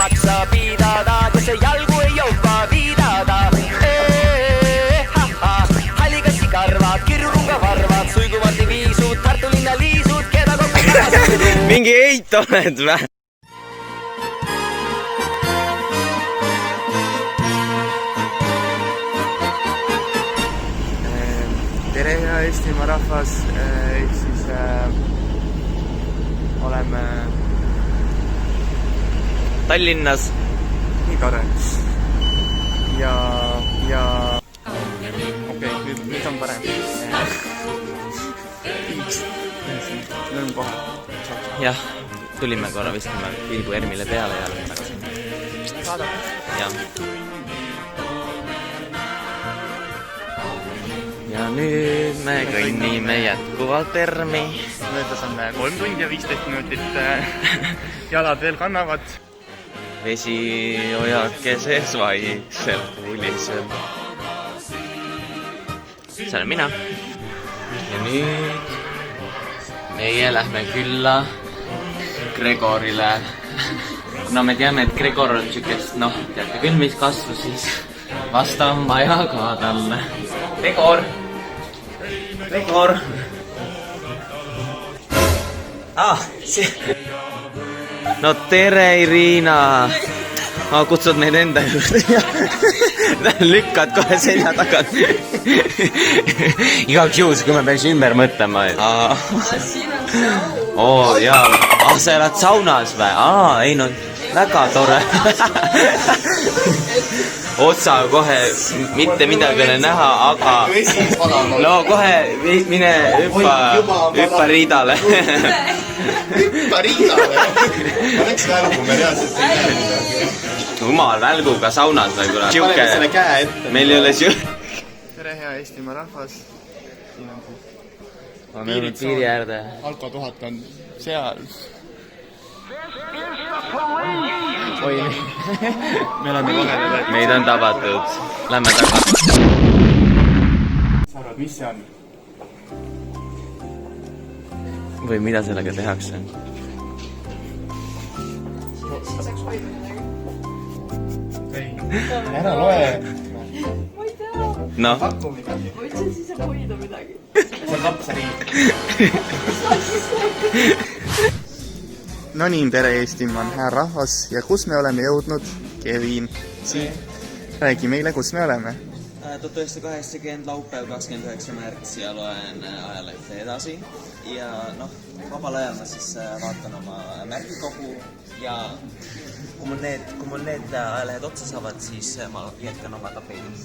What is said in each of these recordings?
jaksa pidada, kes ei jalgu ei jõua viidada. Hallikassi karvad, kirurunga varvad, suiguvad viisud, Tartu linna liisud, keda kokku karasud. Mingi eit oled vä? Tere, hea Eestimaa rahvas, ehk siis oleme Tallinnas. nii tore. Ja okei, nüüd on parem. Lõõm kohe. Jah, tulime korra, viskame pilgu Ermile peale ja lõime tagasi. Saadab. Jah. Ja nüüd me kõnnime jätkuvalt Ermi. Möödas on 3 tundi ja 15 minutit. Jalad veel kannavad. Vesi ojakeses vaikselt puliseb. See olen mina. Ja nüüd meie lähme külla Gregorile. No me teame, et Gregor on sükest, noh, teate küll, mis kasvu siis vastan vaja ka talle. Gregor! Gregor! See... No tere, Irina! Kutsud meid enda juurde ja lükkad kohe selja tagant. Igaks juhus, kui me peaks ümber mõtlema. Jaa. Sa elad saunas või? Ei no, väga tore. Otsa kohe mitte midagi ei näha, aga no kohe mine hüppa riidale. Hüppa riidale? Ma läks välgu, me reaalselt ei näe midagi. Jumal, välguga saunas või kuna. Paneme selle käe ette. Meil ei ole Tere, hea Eestimaa rahvas. On jõudnud piiri äärde. Alko 1000 on seal. Oi, me oleme vahele võetud. Meid on tabatud. Lähme tagasi. Sa arvad, mis see on? Või mida sellega tehakse? Ei, ära loe. Ma ei tea. Noh. Pakku midagi. Ma ütlesin, siis saab hoida midagi. See on kapsariik. No nii, tere Eestimaa, hea rahvas. Ja kus me oleme jõudnud? Kevin, siin. Räägi meile, kus me oleme. 1980 laupäev 29. märts ja loen ajalehte edasi. Ja noh, vabal ajal ma siis vaatan oma märgikogu ja kui mul need ajalehed otsa saavad, siis ma jätkan oma tapeedis.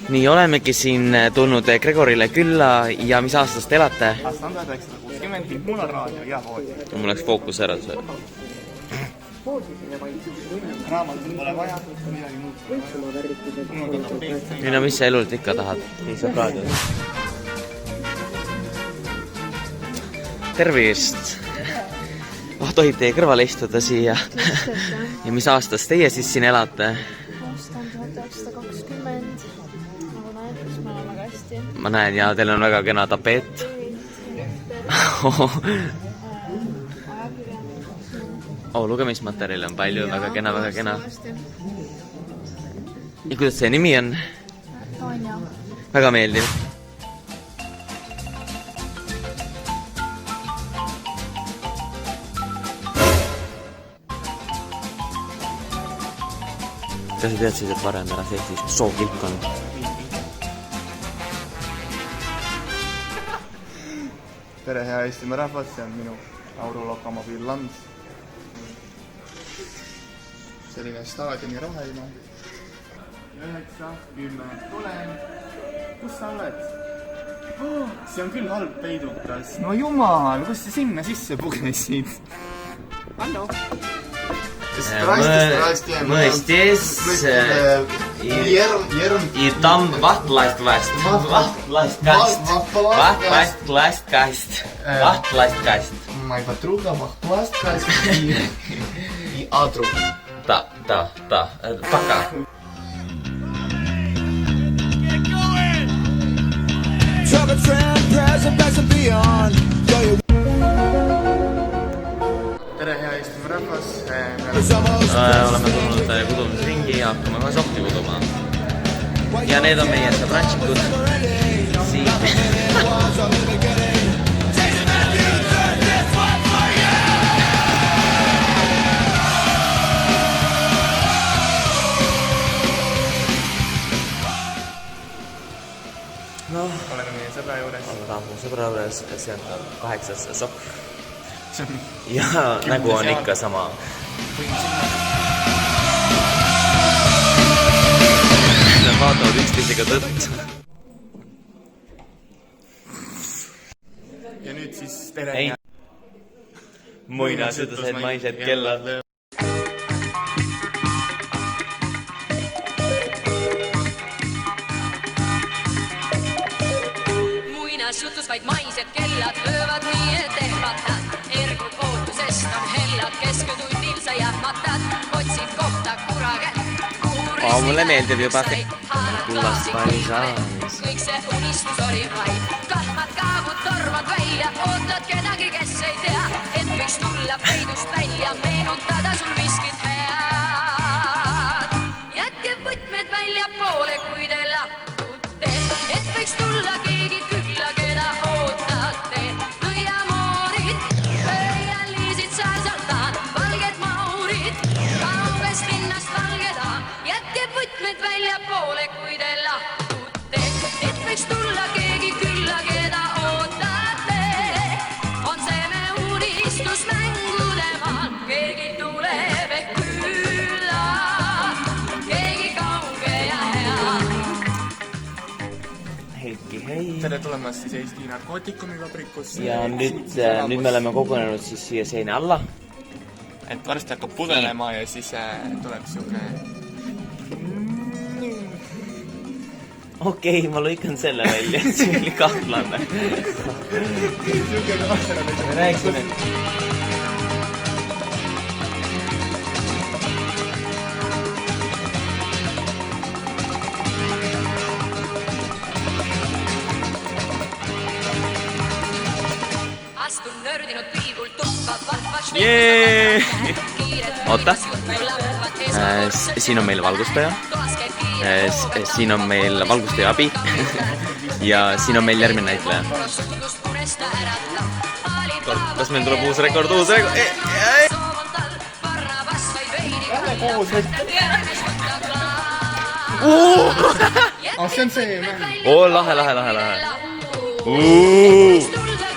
Nii, olemegi siin tulnud Gregorile külla ja mis aastast elate? Aasta on 1960, mul on raadio ja voodi. Mul läks fookus ära see. Raamatut pole vaja, midagi muud. Nii, no mis sa elult ikka tahad? Ei saab raadio. Tervist! Tohib teie kõrvale istuda siia. Ja mis aastast teie siis siin elate? Aasta on 1920. Nagu näed, kus me oleme väga hästi. Ma näen ja teil on väga kena tapeet. Lugemismaterjali on palju, väga kena, väga kena. Ja kuidas see nimi on? Tanja. Väga meeldiv. Kas sa tead siis, et varem ära Eestis sookilk on? Tere, hea Eestimaa rahvas, see on minu Aurulokomobiil Lams. Selline staadioni roheline. 9, 10, tulen. Kus sa oled? See on küll halb peidukas. No jumal, kus sa sinna sisse pugesid? Hallo? Mõistis I tam vahtlaist kast. Mai подруга vahtlaist kast I adru. Ta, paka. Tere, hea Eestimaa rahvas. Oleme tulnud kudumisringi ja hakkame kohe sohti kuduma. Ja need on meie sõbrantsikud siin. Oleme meie sõbra juures. Oleme mu sõbra juures, see on 8. sokk. Ja nägu on ikka sama. Nad vaatavad üksteisega tõtt. Ja nüüd siis tere. Ei. Muinasjutused maised kellad. Jutus vaid maised kellad löövad nii, et ehmatad. Ergud ootusest on hellad, kesketundil sa jahmatad. Otsid kohta kuraget, kuhu mulle meeldib juba see kullast paisaas. Kõik see unistus oli vaid. Kahmad kaabud tormad välja, ootad kedagi, kes ei tea, et võiks tulla peidust välja, meenutada sul miskit head. Jätke võtmed välja poole, kui te lahkute, et võiks tulla keegi külla, keda ootate. Nõiamoorid, pöialiisid saarsaltaan, valged maurid, kaugest linnast valgeda. Jätke võtmed välja poole, kui te lahkute, et võiks tulla keegi külla, keda ootate. On see me unistus mängude maal, keegi tuleb ehk külla, keegi kauge ja hea. Heiki, hei. Tere tulemast siis Eesti narkootikumivabrikus. Ja nüüd me oleme kogunenud siis siia seina alla. Et varsti hakkab pudelema ja siis tuleb siuke... Okei, ma lõikan selle välja, see oli kahtlane. Me räägime. Astun nördinud pilgult tuppa vahvas Jee! Oota. Siin on meil valgustaja. Siin on meil valgustaja abi. Ja siin on meil järgmine näitleja. Kas meil tuleb uus rekord? See on see mäng. Oo, lahe.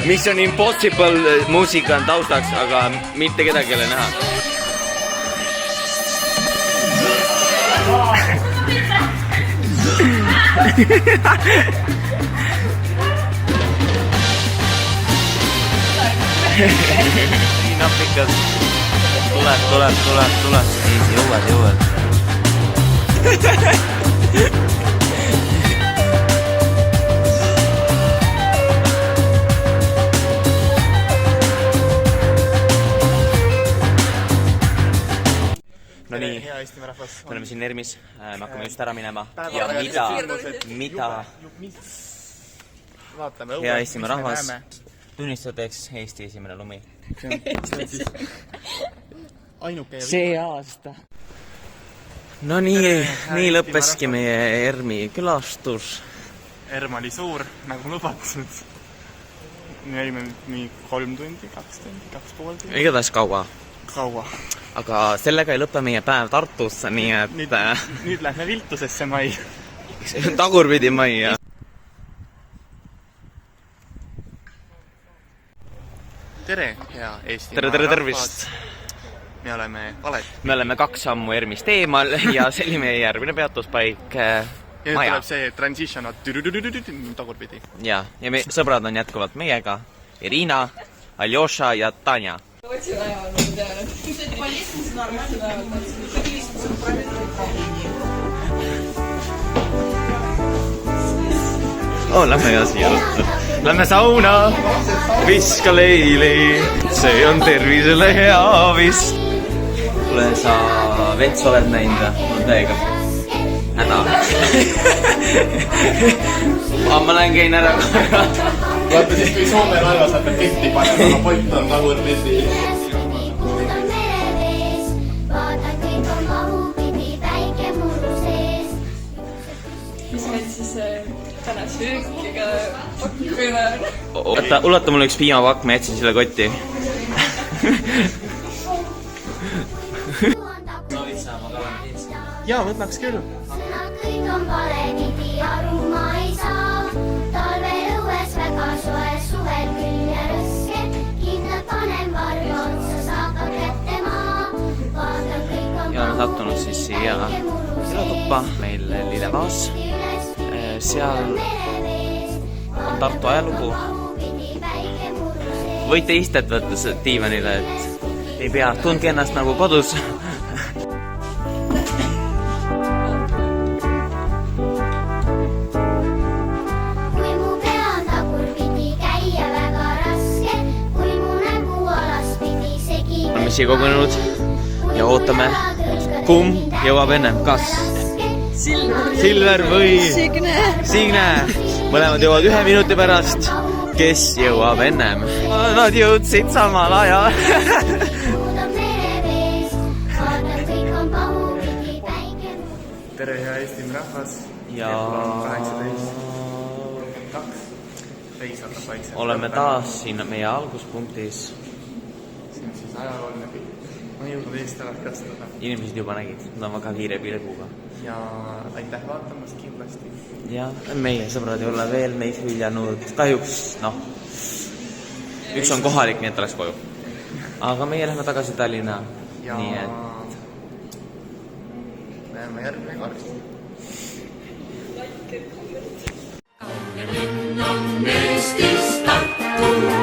Mission Impossible muusika on taustaks, aga mitte kedagi ei ole näha. Nii napikas. Tuleb. Jõuad. No nii, Hea Eestimaa rahvas. me oleme siin ERMis, me hakkame just ära minema ja mida Vaatame hea Eestimaa rahvas, tunnistateks Eesti esimene lumi. Ainuke ja See aasta. No nii lõppeski meie ERMi külastus. Erm oli suur, nagu lubatud. Me olime nii 3 tundi, 2 tundi, 2,5 tundi. Igatahes kaua. Aga sellega ei lõpe meie päev Tartus, nii et Nüüd lähme viltusesse mai. tagurpidi majja. Tere, hea Eestimaa Tervist! Me oleme Valet. Me oleme 2 sammu ERMist eemal ja see oli meie järgmine peatuspaik Ja nüüd maja. tuleb see transition tagurpidi. Ja meie sõbrad on jätkuvalt meiega. Irina, Aljoša ja Tanja. Lähme edasi jalutama. Lähme sauna, viska leili, see on tervisele hea vist. Kuule, sa vets oled näinud või? Mul täiega häda. Ma lähen käin ära korra. Vaata siis, kui Soome laeva saab pilti panema, aga Bolt on tagurpidi. oota, ulata mulle üks piimapakk, ma jätsin selle kotti. jaa, võtaks küll. sõna kõik on valepidi, aru ma ei saa. Talvel õues väga soe, suvel külm ja rõske. Kindlalt panen varba otsa, saab ka kätte maa. Vaatan kõik on ja olen sattunud siis siia elatuppa, meil Lillevaas. Seal on Tartu ajalugu. Võite istet võtta diivanile, et ei pea, tundke ennast nagu kodus. kui mu pea on tagurpidi, käia väga raske. Kui mu nägu alaspidi segi. Oleme siia kogunenud ja ootame, kumb jõuab ennem, kas Silver või Signe. Mõlemad jõuavad 1 minuti pärast. Kes jõuab ennem? Nad jõudsid samal ajal. tere, hea Eestimaa rahvas. Ja 18.02. Reis hakkab vaikselt. oleme taas siin meie alguspunktis. siin on siis ajalooline pilt. Ma ei jõudnud eest ära kastada. Inimesed juba nägid, nad on väga kiire pilguga. Ja aitäh vaatamast kindlasti. Ja meie sõbrad ei ole veel meid hüljanud. Kahjuks, noh, üks on kohalik, nii et ta läks koju. Aga meie lähme tagasi Tallinna. Ja Nii et näeme järgmine kord. Eestis Tartu